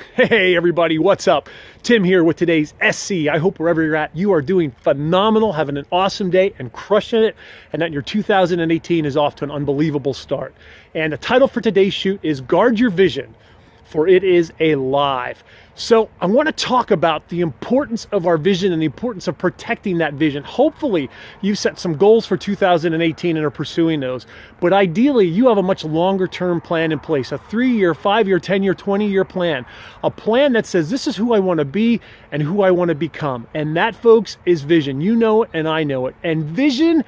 Hey everybody, what's up? Tim here with today's SCE. I hope wherever you're at, you are doing phenomenal, having an awesome day and crushing it, and that your 2018 is off to an unbelievable start. And the title for today's shoot is Guard Your Vision, for it is alive. So I want to talk about the importance of our vision and the importance of protecting that vision. Hopefully you've set some goals for 2018 and are pursuing those. But ideally you have a much longer term plan in place, a 3-year, 5-year, 10-year, 20-year plan. A plan that says this is who I want to be and who I want to become. And that, folks, is vision. You know it and I know it. And vision,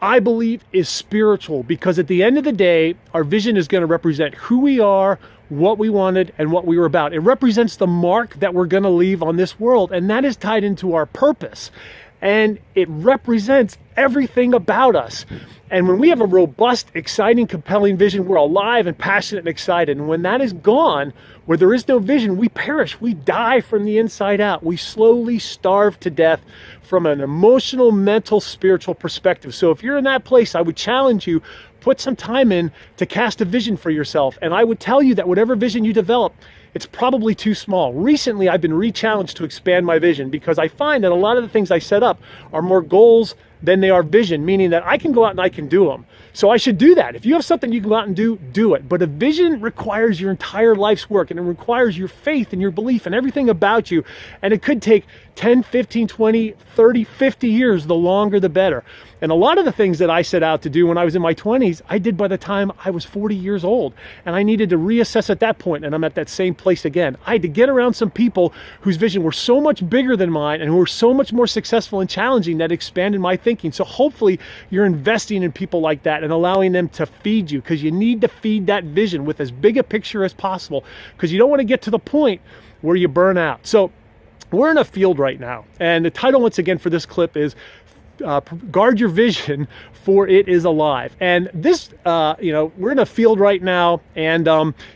I believe, is spiritual, because at the end of the day, our vision is going to represent who we are, what we wanted, and what we were about. It represents the mark that we're going to leave on this world, and that is tied into our purpose. And it represents everything about us. And when we have a robust, exciting, compelling vision, we're alive and passionate and excited. And when that is gone, where there is no vision, we perish. We die from the inside out. We slowly starve to death from an emotional, mental, spiritual perspective. So if you're in that place, I would challenge you, put some time in to cast a vision for yourself. And I would tell you that whatever vision you develop, it's probably too small. Recently, I've been re-challenged to expand my vision, because I find that a lot of the things I set up are more goals than they are vision, meaning that I can go out and I can do them. So I should do that. If you have something you can go out and do it. But a vision requires your entire life's work, and it requires your faith and your belief and everything about you. And it could take 10, 15, 20, 30, 50 years, the longer the better. And a lot of the things that I set out to do when I was in my 20s, I did by the time I was 40 years old. And I needed to reassess at that point, and I'm at that same place again. I had to get around some people whose vision were so much bigger than mine and who were so much more successful and challenging that expanded my thinking. So hopefully you're investing in people like that and allowing them to feed you, because you need to feed that vision with as big a picture as possible, because you don't want to get to the point where you burn out. So we're in a field right now, and the title once again for this clip is Guard Your Vision, for it is alive. And this, we're in a field right now, and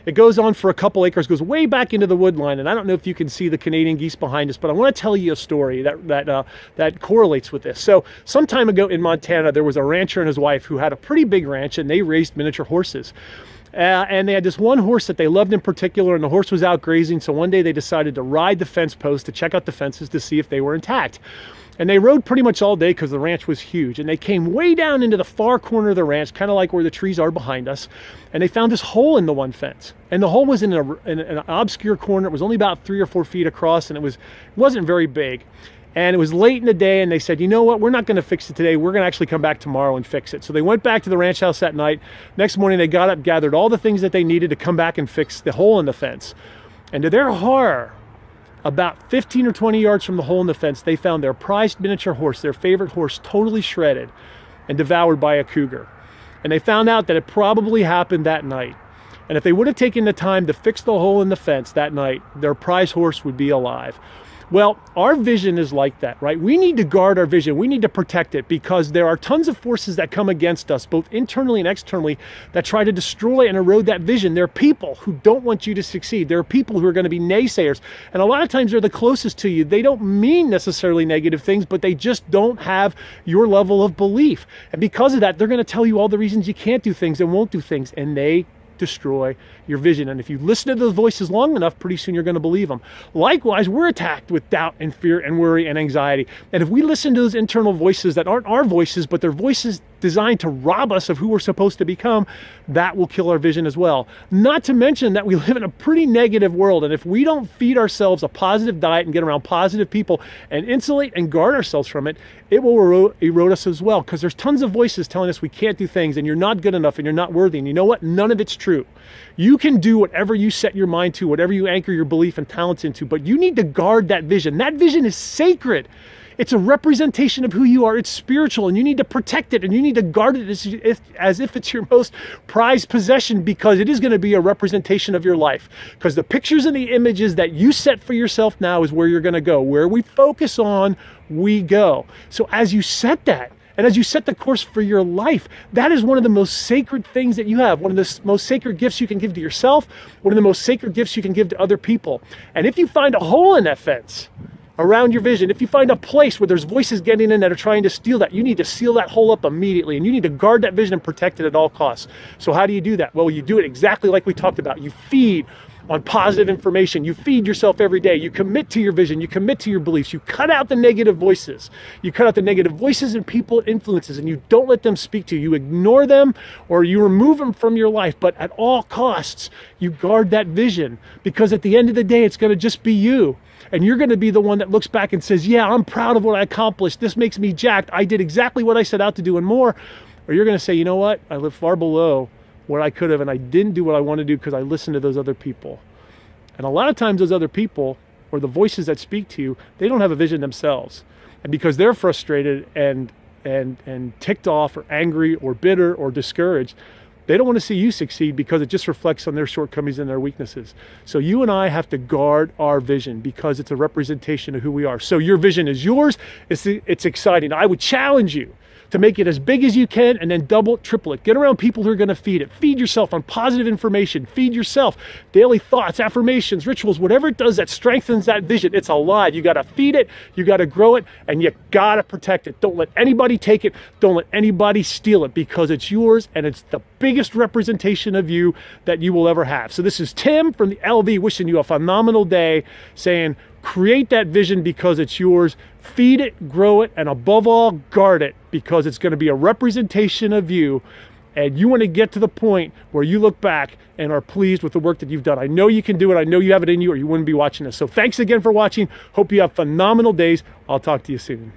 it goes on for a couple acres, goes way back into the wood line. And I don't know if you can see the Canadian geese behind us, but I want to tell you a story that correlates with this. So some time ago in Montana, there was a rancher and his wife who had a pretty big ranch, and they raised miniature horses. And they had this one horse that they loved in particular, and the horse was out grazing. So one day they decided to ride the fence post to check out the fences to see if they were intact. And they rode pretty much all day because the ranch was huge. And they came way down into the far corner of the ranch, kind of like where the trees are behind us. And they found this hole in the one fence. And the hole was in an obscure corner. It was only about 3 or 4 feet across, and it wasn't very big. And it was late in the day, and they said, you know what, we're not going to fix it today. We're going to actually come back tomorrow and fix it. So they went back to the ranch house that night. Next morning, they got up, gathered all the things that they needed to come back and fix the hole in the fence. And to their horror, about 15 or 20 yards from the hole in the fence, they found their prized miniature horse, their favorite horse, totally shredded and devoured by a cougar. And they found out that it probably happened that night. And if they would have taken the time to fix the hole in the fence that night, their prize horse would be alive. Well, our vision is like that, right? We need to guard our vision. We need to protect it, because there are tons of forces that come against us, both internally and externally, that try to destroy and erode that vision. There are people who don't want you to succeed. There are people who are going to be naysayers. And a lot of times they're the closest to you. They don't mean necessarily negative things, but they just don't have your level of belief. And because of that, they're going to tell you all the reasons you can't do things and won't do things. And they destroy your vision. And if you listen to those voices long enough, pretty soon you're going to believe them. Likewise, we're attacked with doubt and fear and worry and anxiety. And if we listen to those internal voices that aren't our voices, but they're voices designed to rob us of who we're supposed to become, that will kill our vision as well. Not to mention that we live in a pretty negative world. And if we don't feed ourselves a positive diet and get around positive people and insulate and guard ourselves from it, it will erode us as well, because there's tons of voices telling us we can't do things and you're not good enough and you're not worthy. And you know what? None of it's true. You can do whatever you set your mind to, whatever you anchor your belief and talents into, but you need to guard that vision. That vision is sacred. It's a representation of who you are. It's spiritual, and you need to protect it, and you need to guard it as if it's your most prized possession, because it is going to be a representation of your life. Because the pictures and the images that you set for yourself now is where you're going to go. Where we focus on, we go. So as you set that, and as you set the course for your life, that is one of the most sacred things that you have. One of the most sacred gifts you can give to yourself. One of the most sacred gifts you can give to other people. And if you find a hole in that fence around your vision, if you find a place where there's voices getting in that are trying to steal that, you need to seal that hole up immediately, and you need to guard that vision and protect it at all costs. So how do you do that? Well, you do it exactly like we talked about. You feed on positive information. You feed yourself every day. You commit to your vision. You commit to your beliefs. You cut out the negative voices. You cut out the negative voices and people influences, and you don't let them speak to you. You ignore them or you remove them from your life, but at all costs, you guard that vision, because at the end of the day, it's going to just be you. And you're going to be the one that looks back and says, yeah, I'm proud of what I accomplished. This makes me jacked. I did exactly what I set out to do and more. Or you're going to say, you know what? I live far below what I could have, and I didn't do what I want to do because I listened to those other people. And a lot of times those other people, or the voices that speak to you, they don't have a vision themselves. And because they're frustrated and ticked off or angry or bitter or discouraged, they don't want to see you succeed because it just reflects on their shortcomings and their weaknesses. So you and I have to guard our vision because it's a representation of who we are. So your vision is yours. It's exciting. I would challenge you to make it as big as you can, and then double it, triple it. Get around people who are going to feed it. Feed yourself on positive information. Feed yourself daily thoughts, affirmations, rituals, whatever it does that strengthens that vision. It's alive. You got to feed it, you got to grow it, and you got to protect it. Don't let anybody take it. Don't let anybody steal it, because it's yours and it's the biggest representation of you that you will ever have. So this is Tim from the LV wishing you a phenomenal day, saying create that vision because it's yours, feed it, grow it, and above all, guard it, because it's going to be a representation of you. And you want to get to the point where you look back and are pleased with the work that you've done. I know you can do it. I know you have it in you, or you wouldn't be watching this. So thanks again for watching. Hope you have phenomenal days. I'll talk to you soon.